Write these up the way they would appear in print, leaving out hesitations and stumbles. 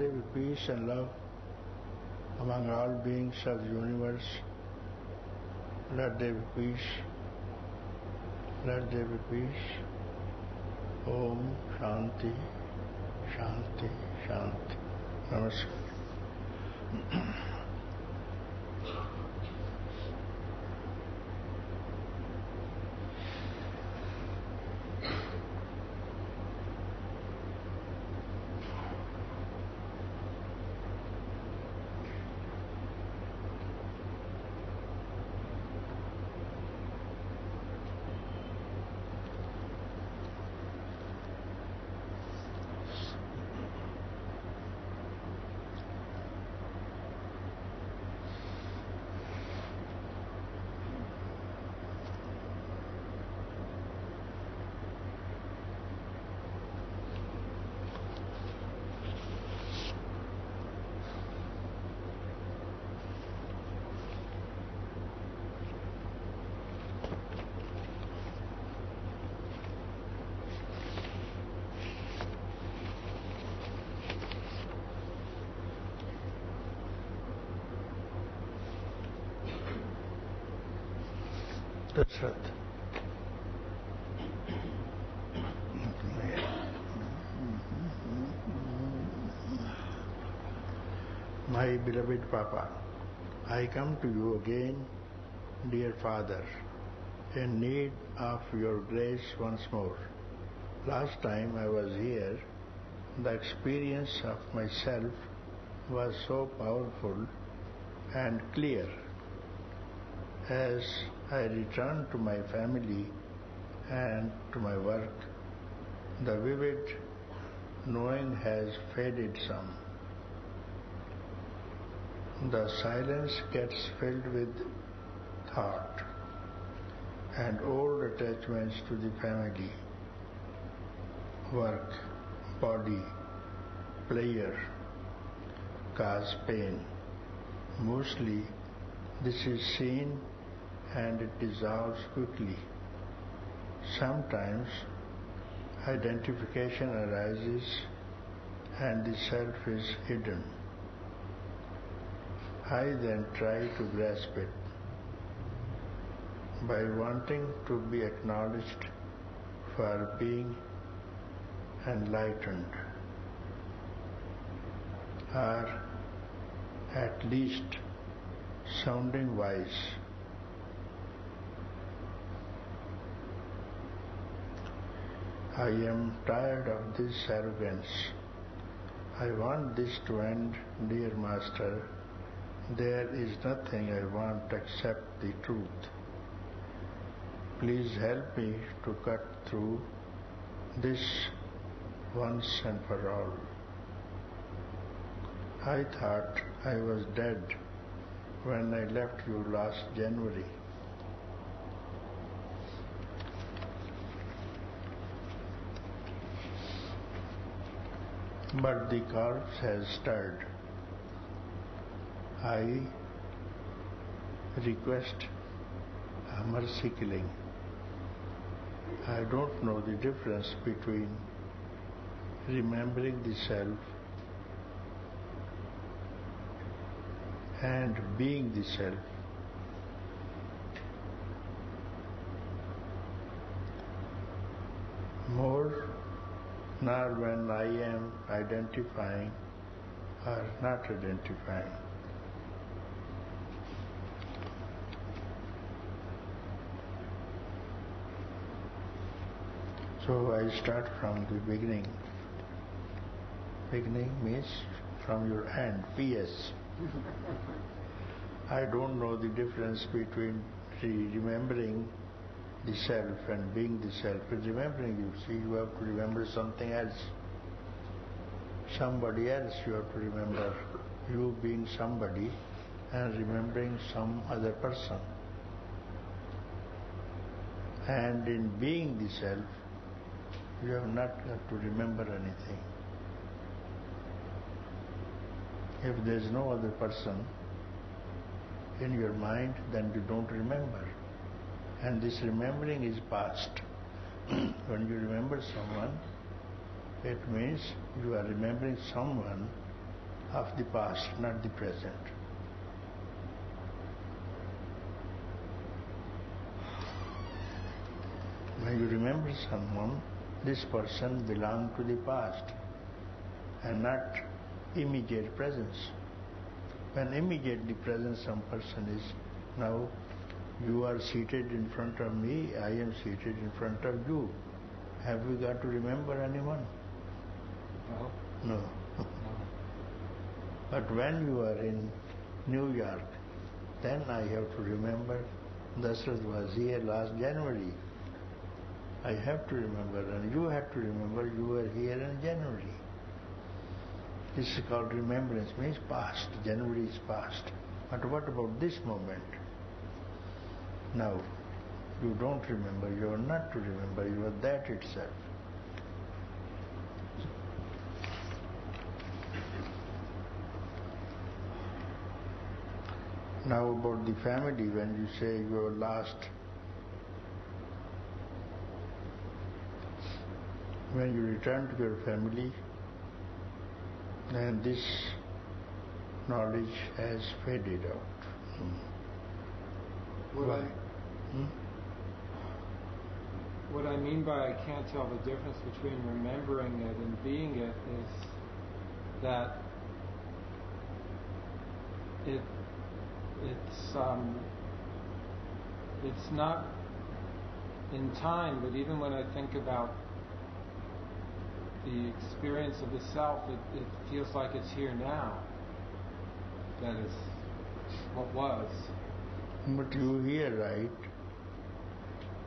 there be peace and love among all beings of the universe. Let there be peace. Let there be peace. Om Shanti, Shanti, Shanti. Namaskar. That's right. My beloved Papa, I come to you again, dear Father, in need of your grace once more. Last time I was here, the experience of myself was so powerful and clear. As I return to my family and to my work, the vivid knowing has faded some. The silence gets filled with thought, and old attachments to the family, work, body, player cause pain. Mostly this is seen and it dissolves quickly. Sometimes identification arises and the self is hidden. I then try to grasp it by wanting to be acknowledged for being enlightened, or at least sounding wise. I am tired of this arrogance. I want this to end, dear Master. There is nothing I want except the truth. Please help me to cut through this once and for all. I thought I was dead when I left you last January. But the corpse has stirred. I request a mercy killing. I don't know the difference between remembering the self and being the self. More nor when I am identifying or not identifying. So I start from the beginning. Beginning means from your end, PS. I don't know the difference between remembering the self and being the self. In remembering, you see, you have to remember something else. Somebody else you have to remember. You being somebody and remembering some other person. And in being the self, you have not got to remember anything. If there is no other person in your mind, then you don't remember. And this remembering is past. When you remember someone, it means you are remembering someone of the past, not the present. When you remember someone, this person belongs to the past and not immediate presence. When immediately present some person is, now you are seated in front of me, I am seated in front of you. Have we got to remember anyone? No. No. But when you are in New York, then I have to remember Dasrath was here last January. I have to remember, and you have to remember you were here in January. This is called remembrance, means past. January is past. But what about this moment? Now, you don't remember, you are not to remember, you are that itself. Now about the family, when you say you are lost, when you return to your family, then this knowledge has faded out. What I mean by I can't tell the difference between remembering it and being it is that it's not in time, but even when I think about the experience of the self, it feels like it's here now. That is what was. But you hear right.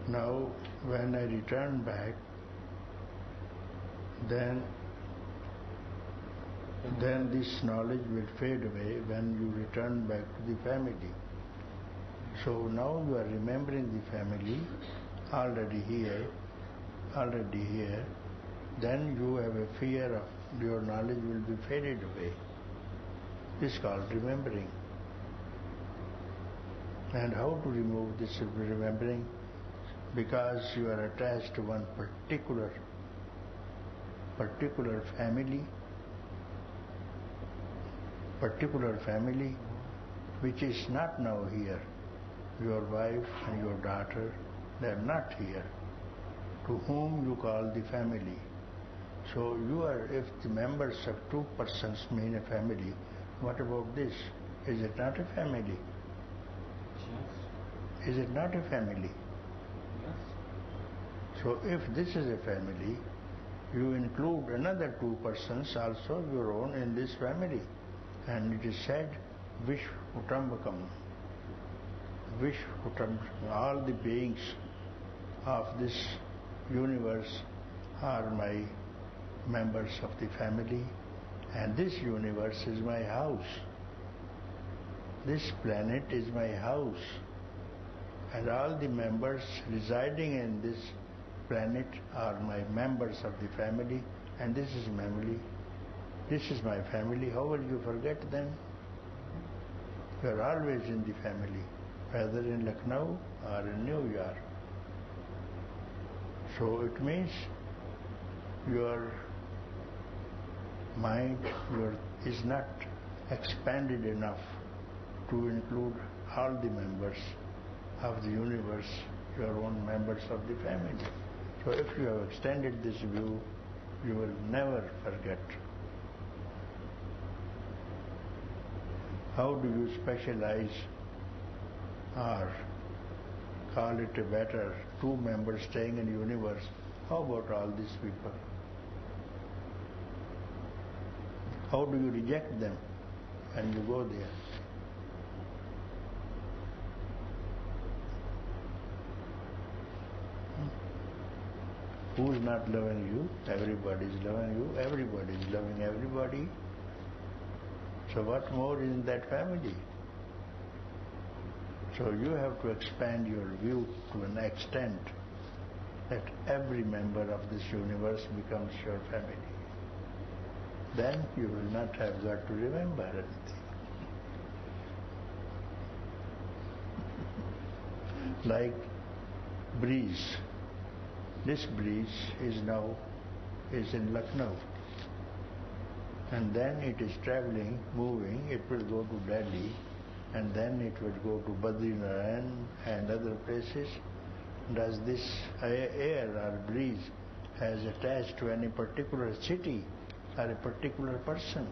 Now, when I return back, then this knowledge will fade away when you return back to the family. So now you are remembering the family already here, then you have a fear of your knowledge will be faded away. This is called remembering. And how to remove this remembering? Because you are attached to one particular family, which is not now here. Your wife and your daughter, they are not here, to whom you call the family. So you are, if the members of two persons mean a family, what about this? Is it not a family? Yes. Is it not a family? Yes. So if this is a family, you include another two persons also, your own, in this family. And it is said, Vishvutambakam. All the beings of this universe are my members of the family, and this universe is my house. This planet is my house, and all the members residing in this planet are my members of the family, and this is family. This is my family. How will you forget them? You are always in the family, whether in Lucknow or in New York. So it means your mind is not expanded enough to include all the members of the universe, your own members of the family. So if you have extended this view, you will never forget. How do you specialize or call it a better two members staying in the universe? How about all these people? How do you reject them when you go there? Who is not loving you? Everybody is loving you. Everybody is loving everybody. So what more is in that family? So you have to expand your view to an extent that every member of this universe becomes your family. Then you will not have got to remember anything. Like breeze. This breeze is in Lucknow. and then it is traveling, moving, it will go to Delhi, and then it will go to Badrinath and other places. Does this air or breeze has attached to any particular city or a particular person?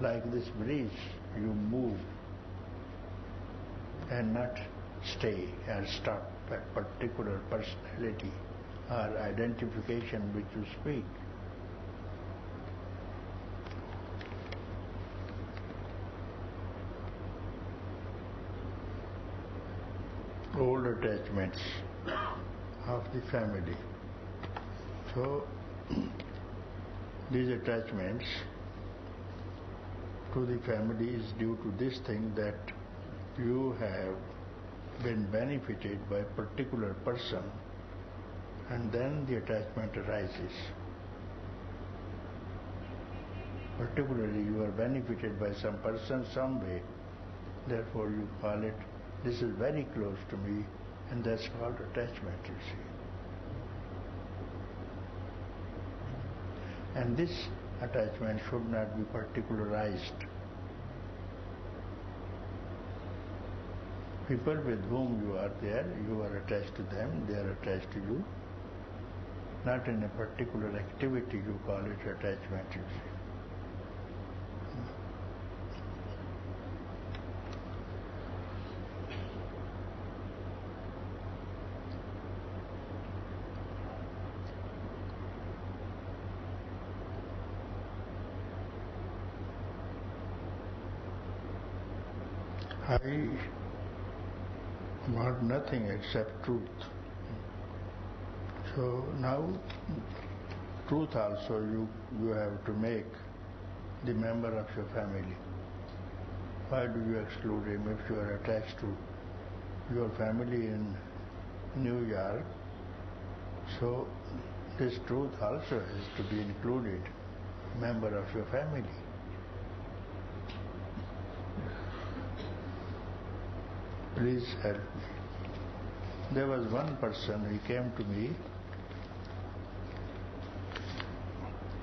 Like this breeze, you move and not stay or stop at particular personality or identification which you speak. Old attachments of the family. So, these attachments to the family is due to this thing that you have been benefited by a particular person, and then the attachment arises. Particularly you are benefited by some person some way, therefore you call it, this is very close to me, and that's called attachment, you see. And this attachment should not be particularized. People with whom you are there, you are attached to them, they are attached to you. Not in a particular activity you call it attachment, you see. I want nothing except truth. So now, truth also you have to make the member of your family. Why do you exclude him if you are attached to your family in New York? So this truth also has to be included, member of your family. Please help me. There was one person, he came to me.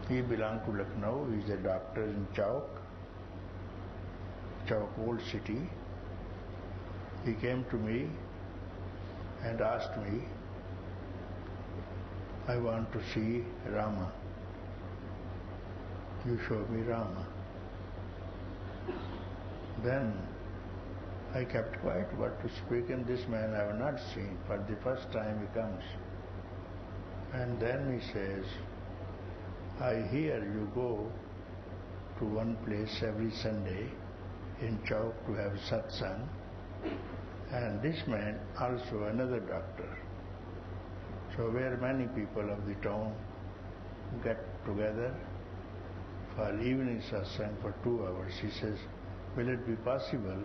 He belonged to Lucknow. He is a doctor in Chowk, old city. He came to me and asked me, I want to see Rama. You show me Rama. Then I kept quiet what to speak, and this man I have not seen. For the first time he comes. And then he says, I hear you go to one place every Sunday in Chowk to have Satsang. And this man also another doctor. So where many people of the town get together for evening Satsang for 2 hours. He says, will it be possible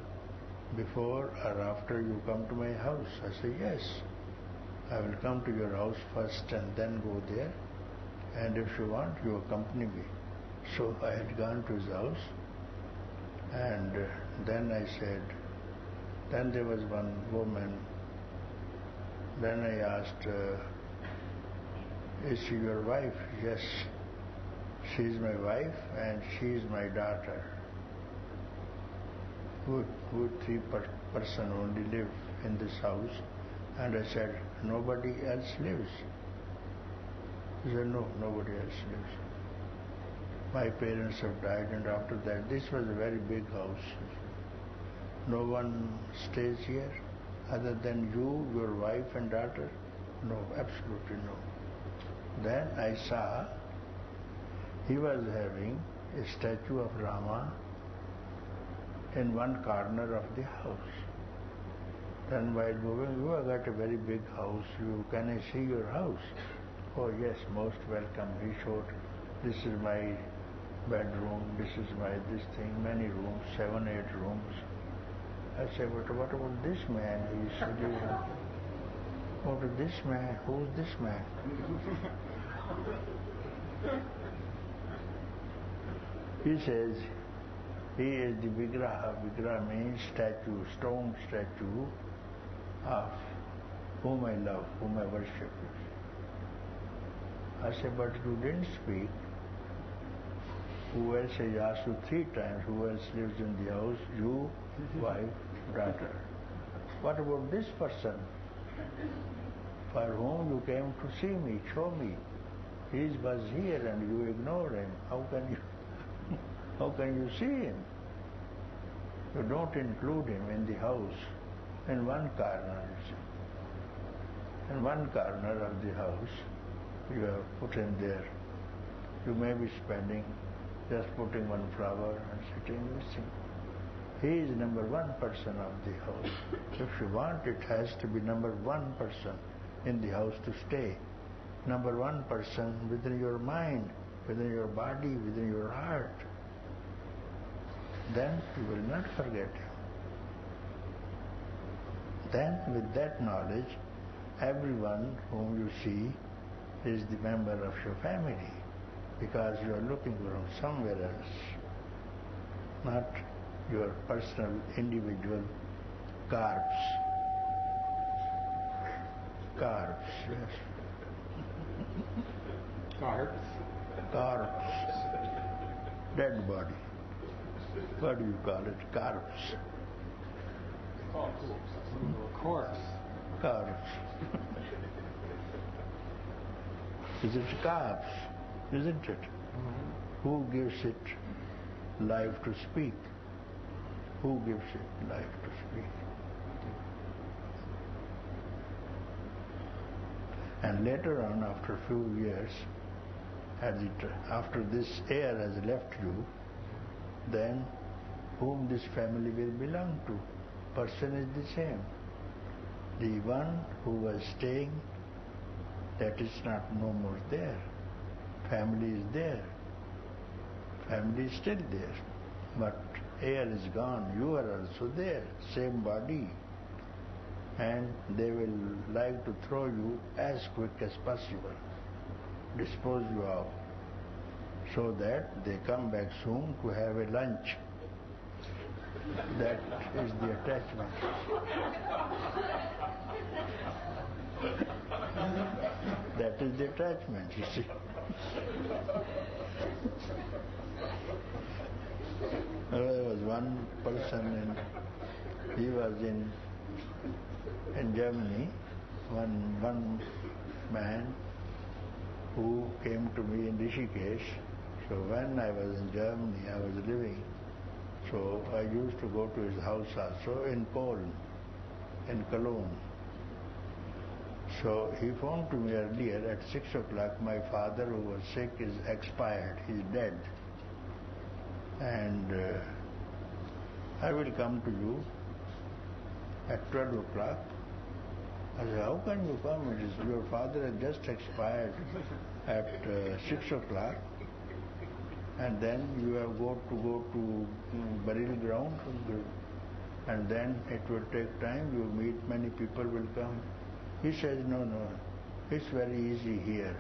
before or after you come to my house? I say, yes. I will come to your house first and then go there. And if you want, you accompany me. So I had gone to his house, and then I said, then there was one woman. Then I asked, is she your wife? Yes, she is my wife and she is my daughter. Would three person only live in this house? And I said, nobody else lives. He said, no, nobody else lives. My parents have died, and after that, this was a very big house. No one stays here other than you, your wife and daughter? No, absolutely no. Then I saw he was having a statue of Rama in one corner of the house. Then while moving, you have got a very big house, can I see your house? Oh yes, most welcome. He showed, this is my bedroom, this is my this thing, many rooms, 7, 8 rooms. I said, but what about this man? He's living. What is this man? Who's this man? He says, he is the Vigraha. Vigraha means statue, stone statue of whom I love, whom I worship. I said, but you didn't speak. Who else has asked you 3 times, who else lives in the house? You, wife, daughter. What about this person for whom you came to see me, show me? He was here and you ignored him. How can you see him? You don't include him in the house, in one corner. In one corner of the house, you have put him there. You may be spending, just putting one flower and sitting listening. He is number 1 person of the house. If you want, it has to be number 1 person in the house to stay. Number 1 person within your mind, within your body, within your heart. Then you will not forget him. Then with that knowledge, everyone whom you see is the member of your family, because you are looking from somewhere else, not your personal, individual corpse. Corpse, yes. Corpse? Corpse. Dead body. What do you call it? Corpse. Corpse. Corpse. Is it corpse? Isn't it? Mm-hmm. Who gives it life to speak? Who gives it life to speak? And later on, after a few years, after this air has left you, then whom this family will belong to? Person is the same. The one who was staying, that is not no more there. Family is there. Family is still there. But air is gone. You are also there. Same body. And they will like to throw you as quick as possible. Dispose you out. So that they come back soon to have a lunch. That is the attachment. That is the attachment, you see. There was one person, he was in Germany, one man who came to me in Rishikesh. So when I was in Germany, I was living. So I used to go to his house also in Cologne, in Cologne. So he phoned to me earlier at 6 o'clock. My father, who was sick, is expired. He's dead. And I will come to you at 12 o'clock. I said, how can you come? It is your father has just expired at 6 o'clock. And then you have go to burial ground, and then it will take time. You meet, many people will come. He says, no, it's very easy here.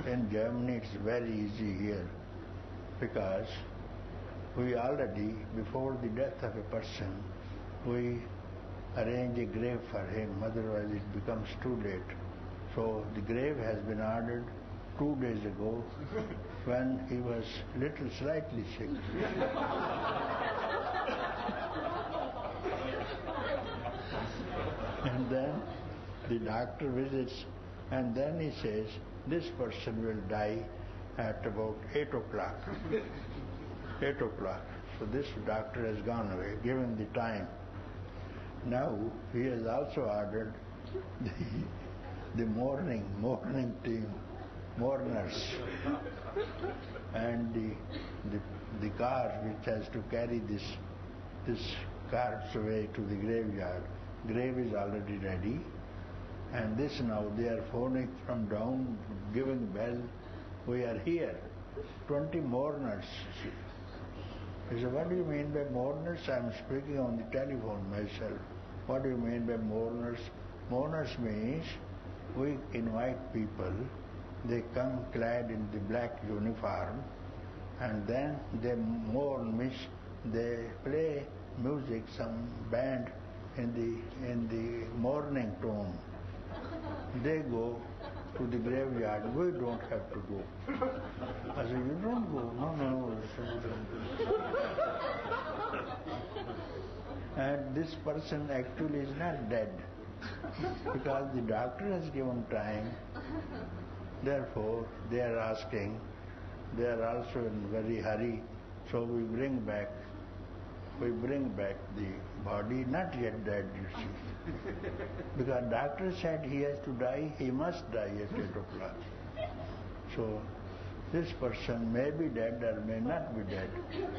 In Germany, it's very easy here, because we already, before the death of a person, we arrange a grave for him. Otherwise, it becomes too late. So the grave has been ordered 2 days ago, when he was slightly sick. And then the doctor visits, and then he says, this person will die at about 8 o'clock. 8 o'clock. So this doctor has gone away, given the time. Now he has also ordered the mourning team, mourners, and the car which has to carry this corpse away to the graveyard. Grave is already ready, and this now they are phoning from down, giving bell. We are here. 20 mourners. He said, what do you mean by mourners? I am speaking on the telephone myself. What do you mean by mourners? Mourners means we invite people. They come clad in the black uniform, and then they mourn, means they play music, some band in the mourning tone. They go to the graveyard, we don't have to go. I said, you don't go? No. And this person actually is not dead because the doctor has given time. Therefore, they are asking, they are also in very hurry, so we bring back the body, not yet dead, you see. Because doctor said he has to die, he must die at 8 o'clock. So this person may be dead or may not be dead.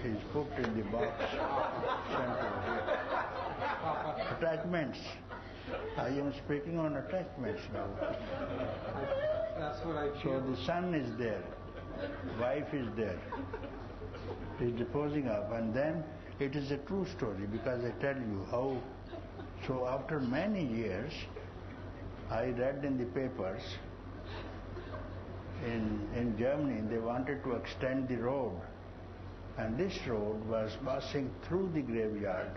He is put in the box, sent to attachments. I am speaking on attachments now. That's what I feel. So the son is there, wife is there. He is disposing of, and then it is a true story because I tell you how. So after many years, I read in the papers in Germany they wanted to extend the road, and this road was passing through the graveyard,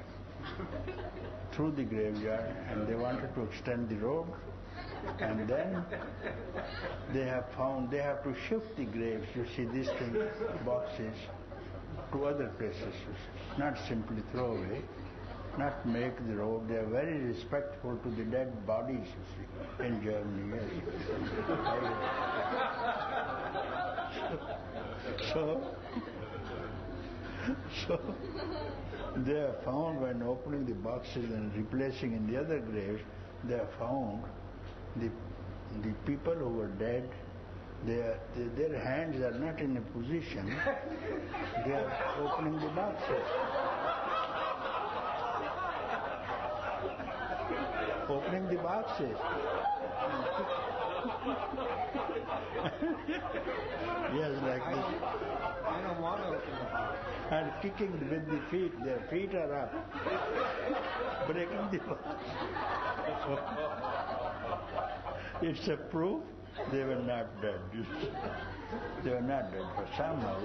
and they wanted to extend the road, and then they have to shift the graves. You see these things, boxes, to other places, not simply throw away, not make the road. They are very respectful to the dead bodies, you see, in Germany, yes. So they have found, when opening the boxes and replacing in the other graves, they have found the people who were dead, their hands are not in a position. They are opening the boxes. Opening the boxes. Yes, like this. I don't want to open the box. And kicking with the feet. Their feet are up. Breaking the box. It's a proof they were not dead. They were not dead, but somehow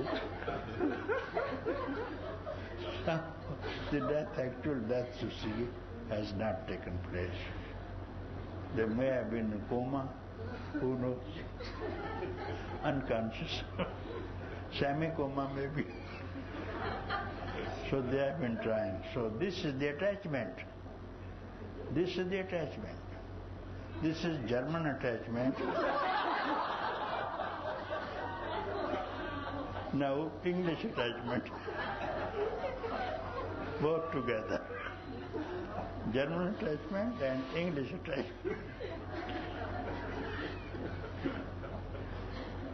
the actual death, you see, has not taken place. They may have been in coma, who knows, unconscious, semi-coma maybe. So they have been trying. So this is the attachment. This is the attachment. This is German attachment. Now English attachment. Both together. German attachment and English attachment.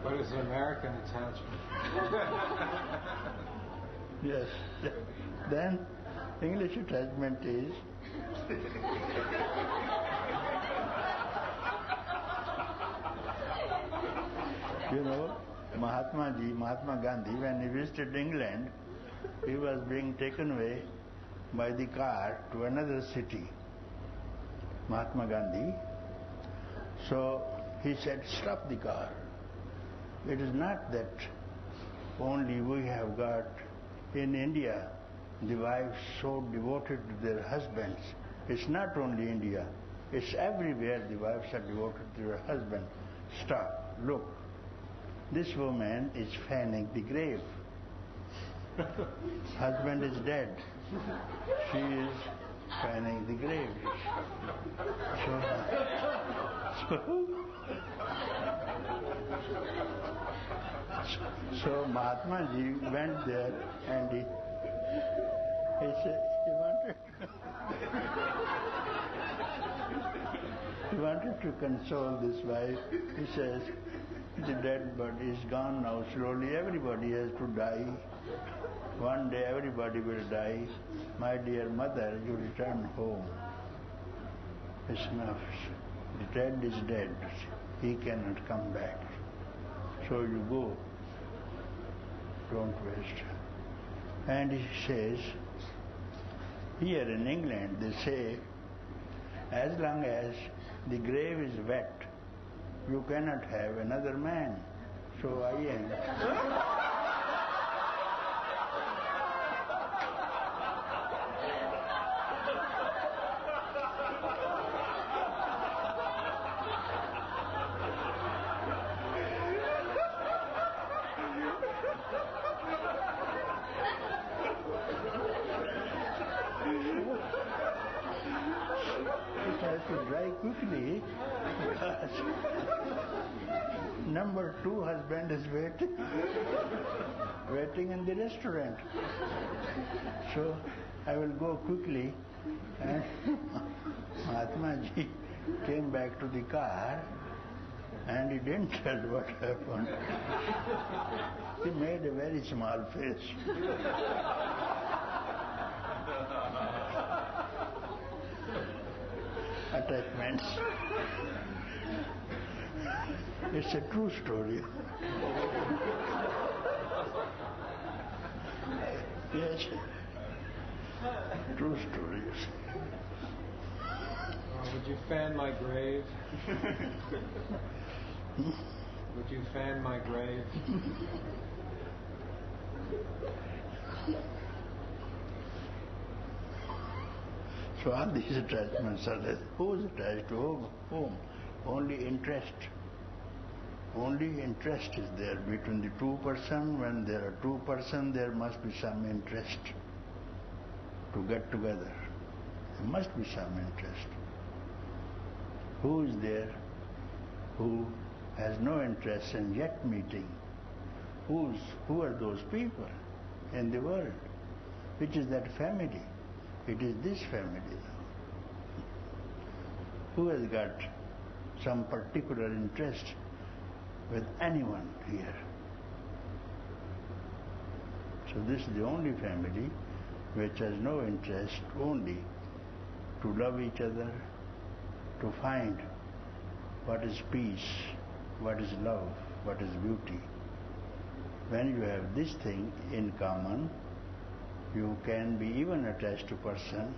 What is an American attachment? Yes. Then English attachment is Mahatma Gandhi, when he visited England, he was being taken away by the car to another city, Mahatma Gandhi. So he said, stop the car. It is not that only we have got in India the wives so devoted to their husbands. It's not only India. It's everywhere the wives are devoted to their husband. Stop. Look. This woman is fanning the grave. Husband is dead. She is fanning the grave. So Mahatma Ji went there and he said he wanted to console this wife. He says, the dead body is gone now. Slowly everybody has to die. One day everybody will die. My dear mother, you return home. It's enough. The dead is dead. He cannot come back. So you go. Don't waste. And he says, here in England they say, as long as the grave is wet, you cannot have another man. So I am. to dry quickly because number 2 husband is waiting in the restaurant. So I will go quickly. And Atma-ji came back to the car and he didn't tell what happened. He made a very small face. Attachments. It's a true story. Yes. True stories. Would you fan my grave? Would you fan my grave? So all these attachments are there. Who is attached to whom? Only interest. Only interest is there between the two persons. When there are two persons, there must be some interest to get together. There must be some interest. Who is there who has no interest in yet meeting? Who are those people in the world? Which is that family? It is this family. Who has got some particular interest with anyone here? So this is the only family which has no interest only to love each other, to find what is peace, what is love, what is beauty. When you have this thing in common, you can be even attached to person,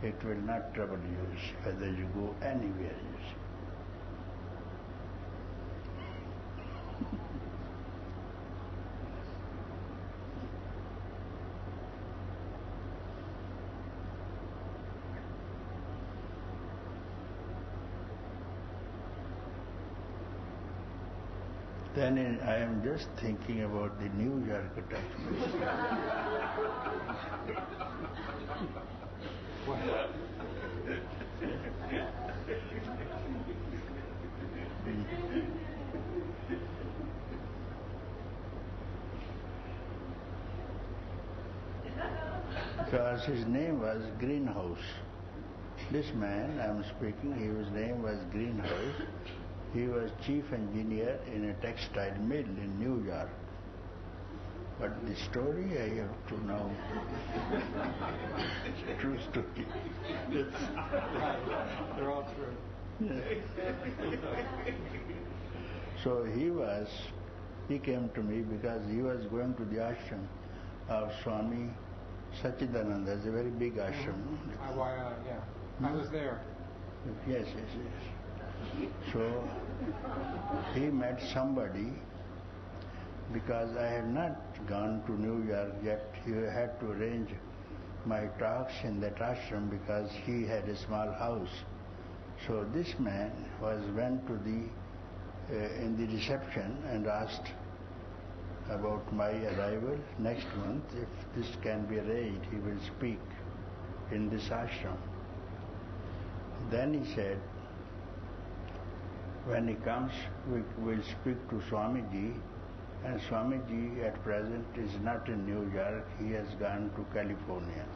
it will not trouble you whether you go anywhere, you see. Then I am just thinking about the New York attachment. Because his name was Greenhouse. This man I am speaking, his name was Greenhouse. He was chief engineer in a textile mill in New York. But the story I have to know. It's a true story. They're all true. So he came to me because he was going to the ashram of Swami Satchidananda. It's a very big ashram. Yeah. I was there. Yes. So he met somebody, because I had not gone to New York yet. He had to arrange my talks in that ashram because he had a small house. So this man went to in the reception and asked about my arrival next month. If this can be arranged, he will speak in this ashram. Then he said, when he comes, we will speak to Swamiji, and Swamiji at present is not in New York, he has gone to California.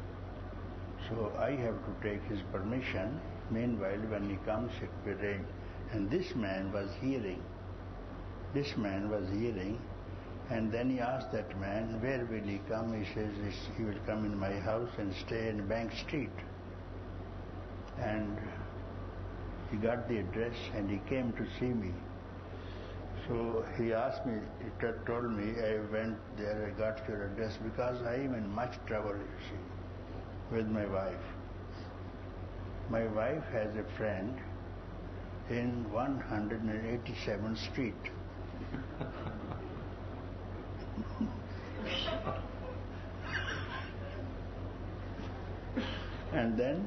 So I have to take his permission. Meanwhile, when he comes, it will arrange. And this man was hearing, and then he asked that man, where will he come? He says, he will come in my house and stay in Bank Street. And he got the address and he came to see me. So he asked me, he told me, I went there, I got your address because I am in much trouble, you see, with my wife. My wife has a friend in 187th Street. And then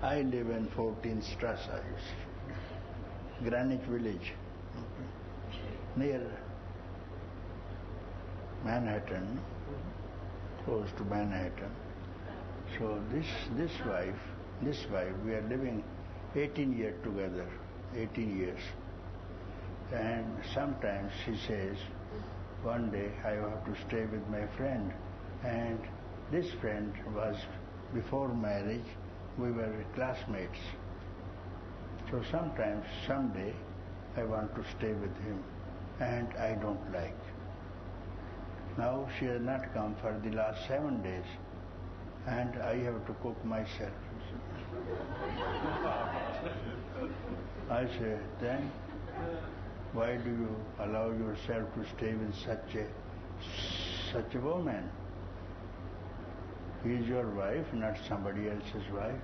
I live in 14th Strasse, you see, Greenwich Village, near Manhattan, close to Manhattan. So this wife this wife, we are living 18 years together, 18 years. And sometimes she says, one day I have to stay with my friend. And this friend was, before marriage, we were classmates. So sometimes, someday, I want to stay with him, and I don't like. Now she has not come for the last 7 days, and I have to cook myself. I say, then why do you allow yourself to stay with such a woman? He is your wife, not somebody else's wife.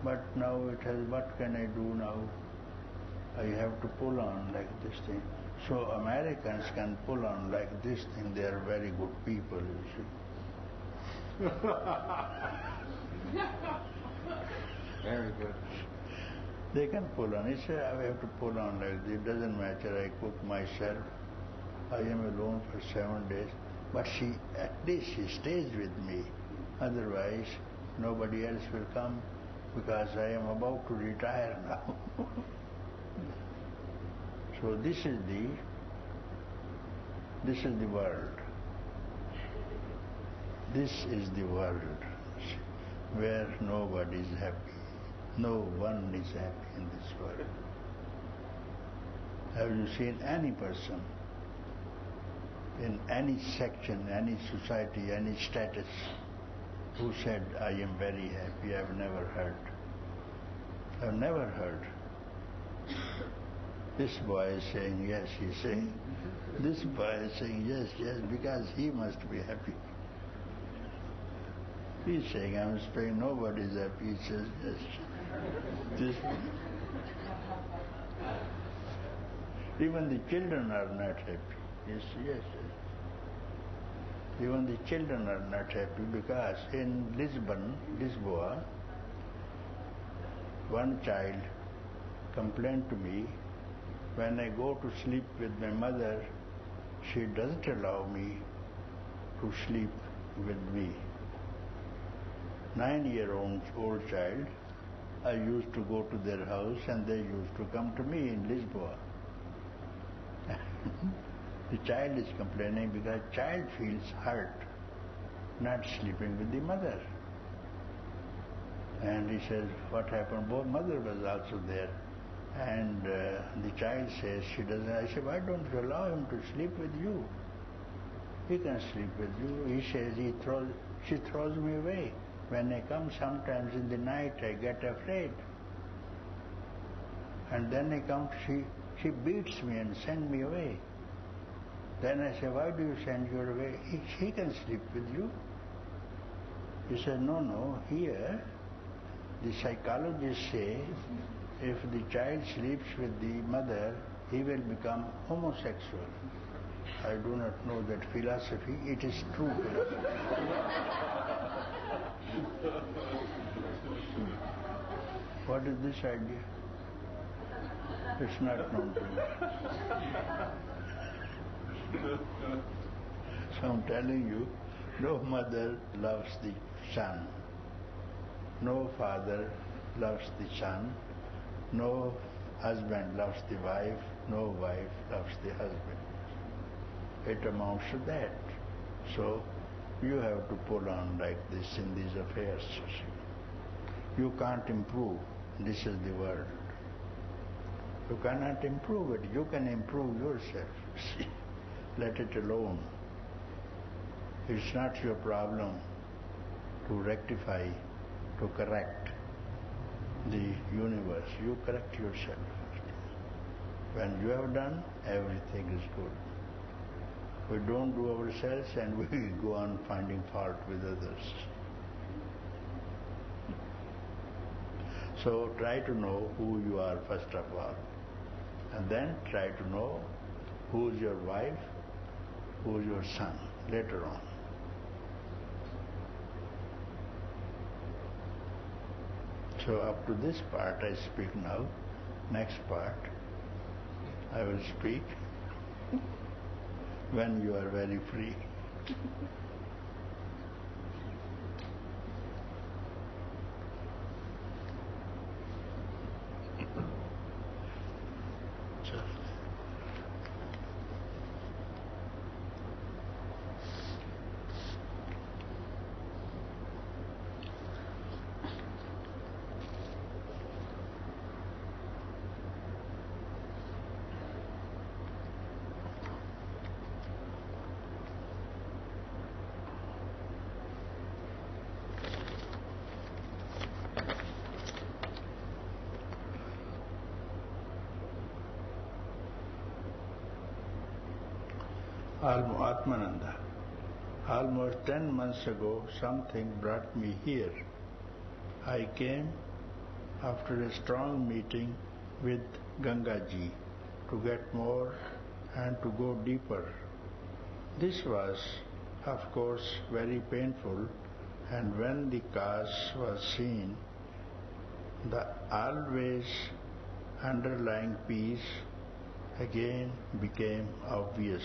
But now it has, what can I do now? I have to pull on like this thing. So Americans can pull on like this thing. They are very good people, you see. Very good. They can pull on. He said, I have to pull on like this. It doesn't matter. I cook myself. I am alone for 7 days. But at least she stays with me. Otherwise, nobody else will come because I am about to retire now. So this is the world. This is the world where nobody is happy. No one is happy in this world. Have you seen any person in any section, any society, any status who said, I am very happy? I've never heard. I've never heard. This boy is saying yes, he's saying. This boy is saying yes, because he must be happy. He's saying, I'm saying nobody's happy. He says yes. This one. Even the children are not happy. Yes. Even the children are not happy because in Lisboa, one child complained to me, when I go to sleep with my mother, she doesn't allow me to sleep with me. 9-year-old child, I used to go to their house and they used to come to me in Lisboa. The child is complaining because child feels hurt not sleeping with the mother. And he says, what happened? Both mother was also there. And the child says, she doesn't. I say, why don't you allow him to sleep with you? He can sleep with you. He says, she throws me away. When I come sometimes in the night, I get afraid. And then I come, she beats me and sends me away. Then I say, why do you send her away? He can sleep with you. He said, no, here the psychologists say if the child sleeps with the mother, he will become homosexual. I do not know that philosophy. It is true philosophy. What is this idea? It's not known to me. So I'm telling you, no mother loves the son. No father loves the son. No husband loves the wife. No wife loves the husband. It amounts to that. So you have to pull on like this in these affairs. You can't improve. This is the world. You cannot improve it. You can improve yourself. Let it alone. It's not your problem to rectify, to correct the universe. You correct yourself. When you have done, everything is good. We don't do ourselves and we go on finding fault with others. So try to know who you are first of all. And then try to know who is your wife, who is your son later on. So up to this part I speak now. Next part I will speak when you are very free. Atmananda. Almost 10 months ago, something brought me here. I came after a strong meeting with Gangaji to get more and to go deeper. This was, of course, very painful, and when the cause was seen, the always underlying peace again became obvious.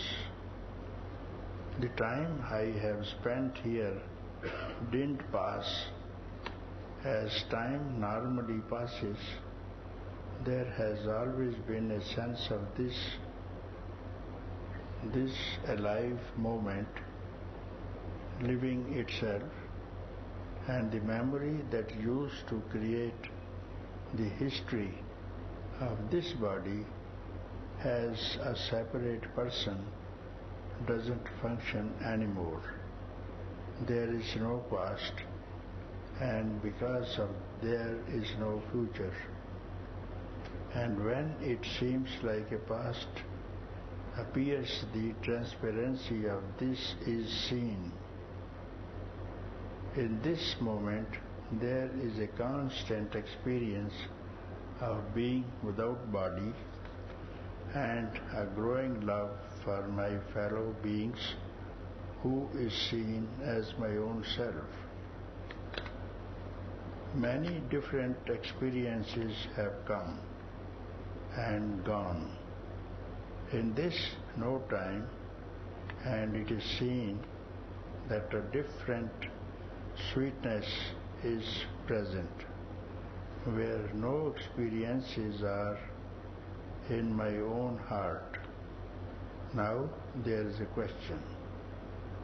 The time I have spent here didn't pass as time normally passes. There has always been a sense of this alive moment living itself, and the memory that used to create the history of this body as a separate person doesn't function anymore. There is no past, and because of there is no future. And when it seems like a past appears, the transparency of this is seen. In this moment, there is a constant experience of being without body and a growing love for my fellow beings, who is seen as my own self. Many different experiences have come and gone in this no time, and it is seen that a different sweetness is present, where no experiences are in my own heart. Now there is a question.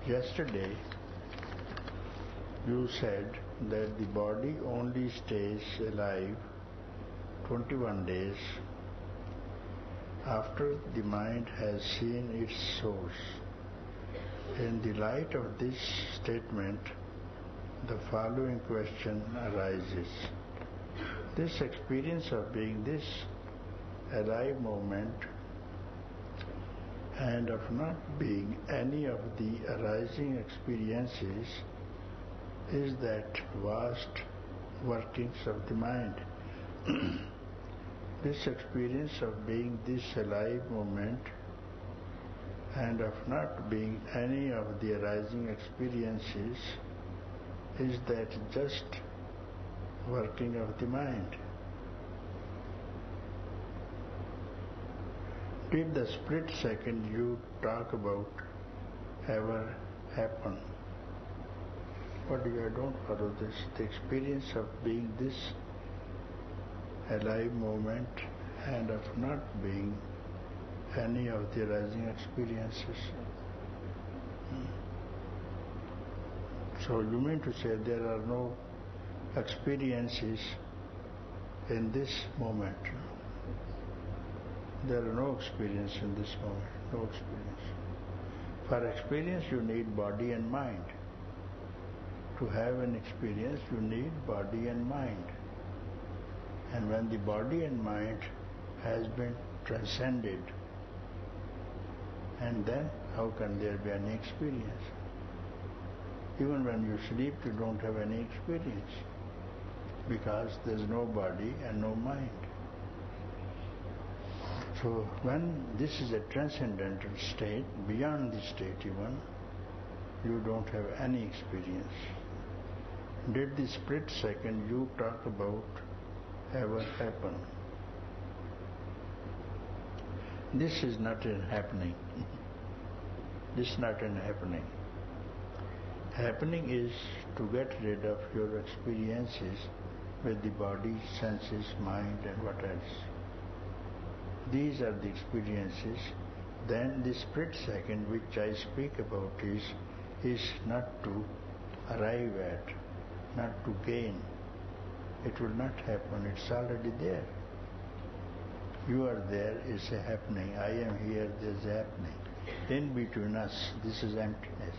Yesterday you said that the body only stays alive 21 days after the mind has seen its source. In the light of this statement, the following question arises. This experience of being this alive moment and of not being any of the arising experiences is that vast workings of the mind. This experience of being this alive moment and of not being any of the arising experiences is that just working of the mind. Did the split second you talk about ever happen? But I don't follow this. The experience of being this alive moment and of not being any of the arising experiences. So you mean to say there are no experiences in this moment? There are no experience in this moment, no experience. For experience you need body and mind. To have an experience you need body and mind. And when the body and mind has been transcended, and then how can there be any experience? Even when you sleep you don't have any experience, because there is no body and no mind. So when this is a transcendental state, beyond the state even, you don't have any experience. Did the split second you talk about ever happen? This is not an happening. This is not an happening. Happening is to get rid of your experiences with the body, senses, mind and what else. These are the experiences. Then the split second which I speak about is not to arrive at, not to gain. It will not happen, it's already there. You are there, it's a happening. I am here, there's a happening. In between us, this is emptiness.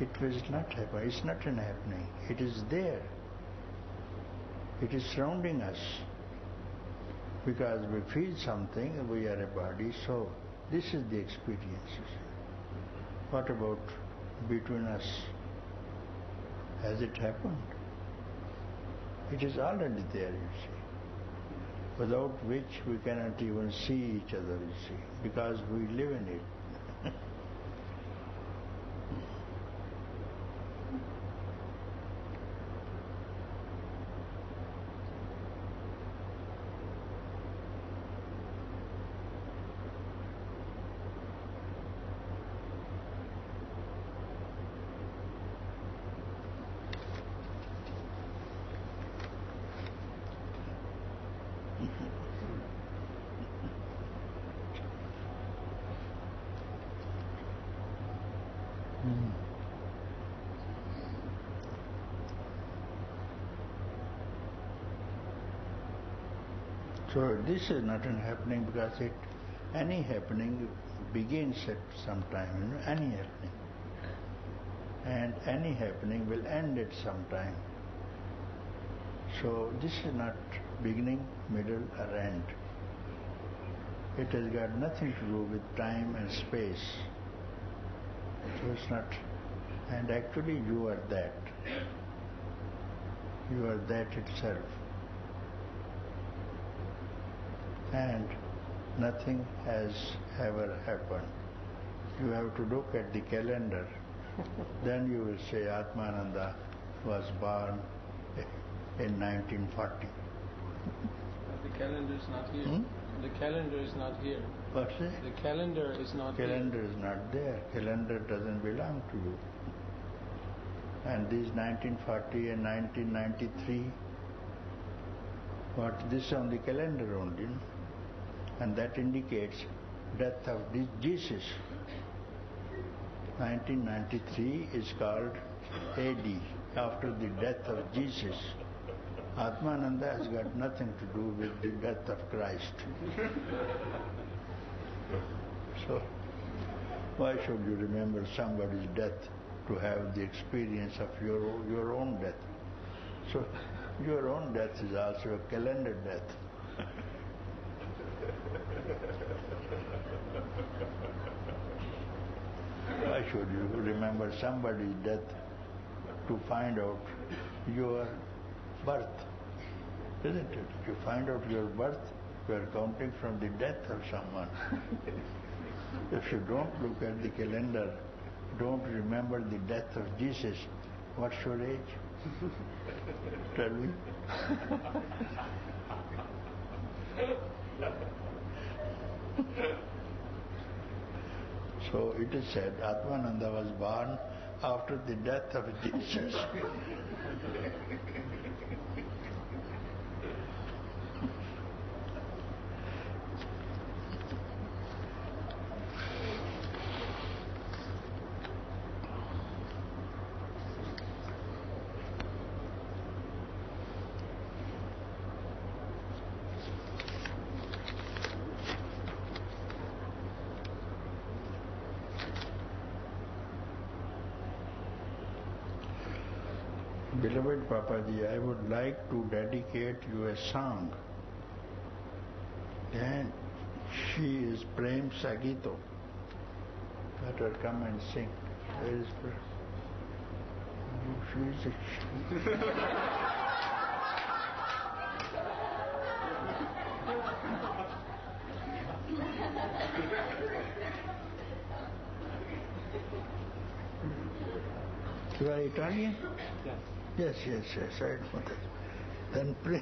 It will not happen, it's not an happening. It is there. It is surrounding us. Because we feel something, we are a body, so This is the experience, you see. What about between us? Has it happened? It is already there, you see, without which we cannot even see each other, you see, because we live in it. So this is not an happening because any happening begins at some time, any happening. And any happening will end at some time. So this is not beginning, middle or end. It has got nothing to do with time and space. So it's not, and actually you are that. You are that itself. And nothing has ever happened. You have to look at the calendar. Then you will say Atmananda was born in 1940. The calendar is not here. The calendar is not here. What's it? The calendar is not Calendar is not there. Calendar doesn't belong to you. And these 1940 and 1993, what this on the calendar only, and that indicates death of Jesus. 1993 is called AD, after the death of Jesus. Atmananda has got nothing to do with the death of Christ. So, why should you remember somebody's death to have the experience of your own death? So, your own death is also a calendar death. Why should you remember somebody's death to find out your birth? Isn't it? If you find out your birth, you are counting from the death of someone. If you don't look at the calendar, don't remember the death of Jesus, what's your age? Tell me. So it is said Atmananda was born after the death of Jesus. Beloved Papaji, I would like to dedicate you a song. And she is Prem Sagito. Let her come and sing. Where is her? She is You are Italian? Yes. Yes, I know that. Then Prem.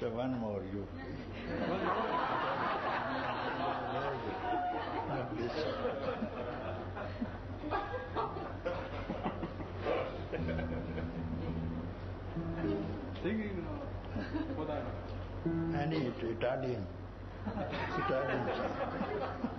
So one more, you. Not this. Singing what I Any Italian. Italian song.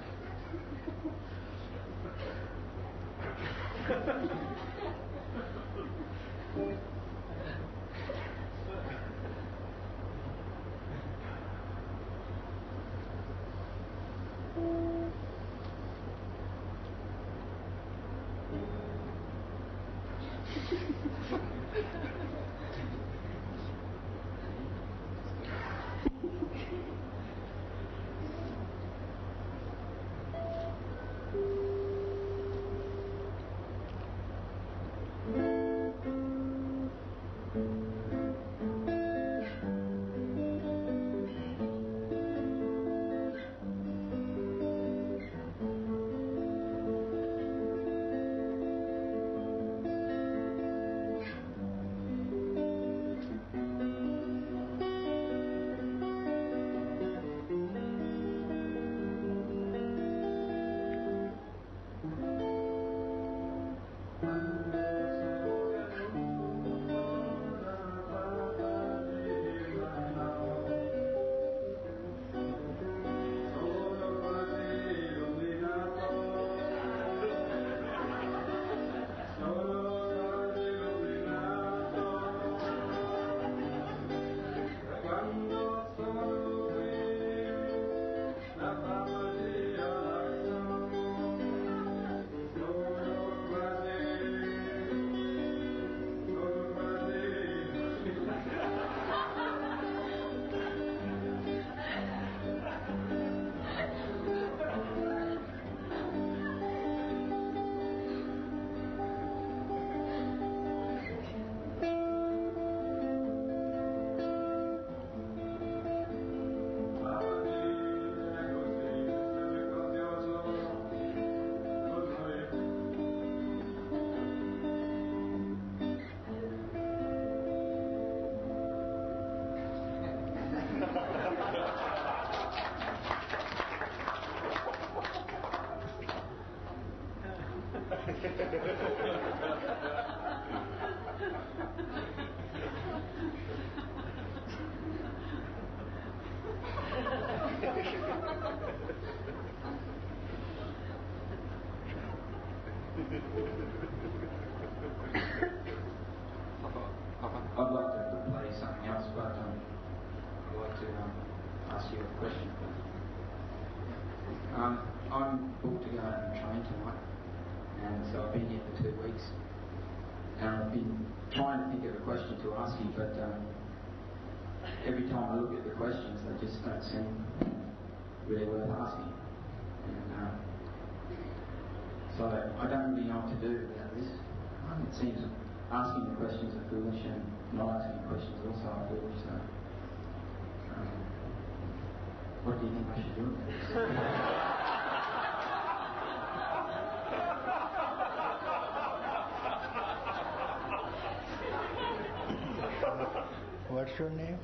I'd like to play something else, but I'd like to ask you a question. I'm booked to go out and train tonight, and so I've been here for 2 weeks, and I've been trying to think of a question to ask you, but every time I look at the questions, they just don't seem really worth asking. And so I don't really know what to do about this. It seems asking the questions are foolish, and not asking questions also are foolish. So, what do you think I should do about this? What's your name?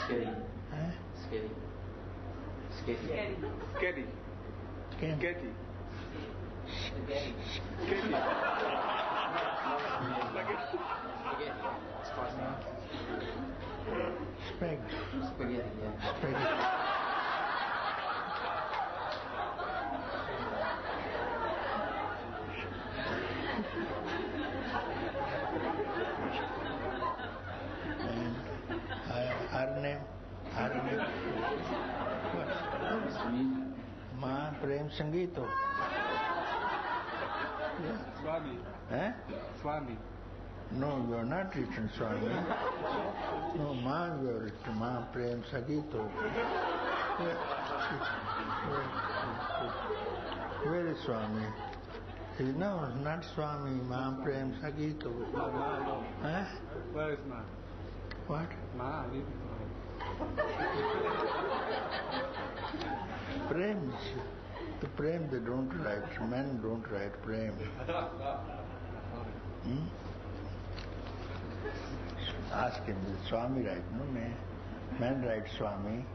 Sketty. Huh? Sketty. Sketty. Sketty. Sketty. Sketty. Spaghetti. It's close enough. Spaghetti. Spaghetti, yeah. Spaghetti. Her name? Ma Prem Sangito. Swami. Eh? Swami. No, you are not written Swami. No, Ma, you are written Ma Prem Sangito. Where is Swami? No, not Swami, Ma Prem Sangito. Eh? Where is Ma? What? Ma, Prem. The Prem they don't write. Men don't write Prem. Ask him, the Swami write, no? Man writes Swami,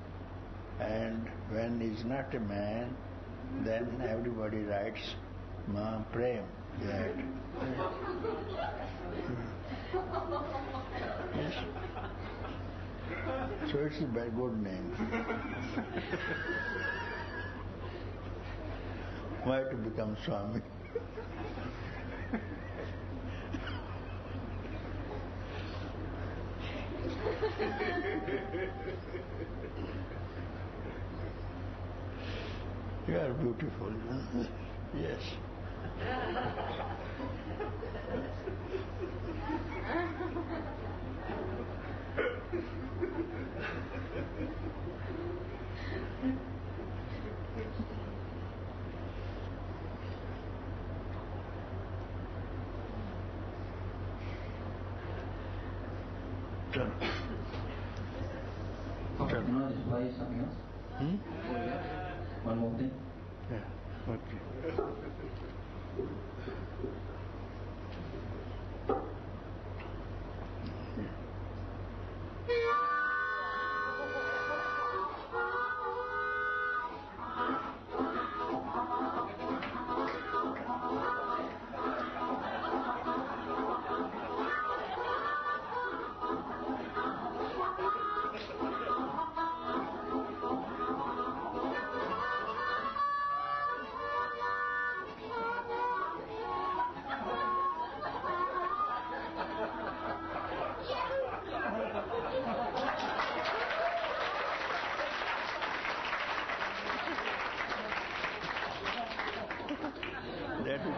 and when he's not a man, then everybody writes Ma Prem. That. Yes. So it's a very good name. Why to become Swami? You are beautiful. Yes. Can I just play something else? One more thing? Yeah. Okay. That is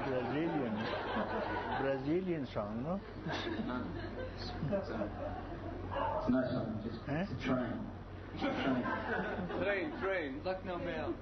Brazilian song, no? It's no song, just it's a train. Train. Lucknow Mail.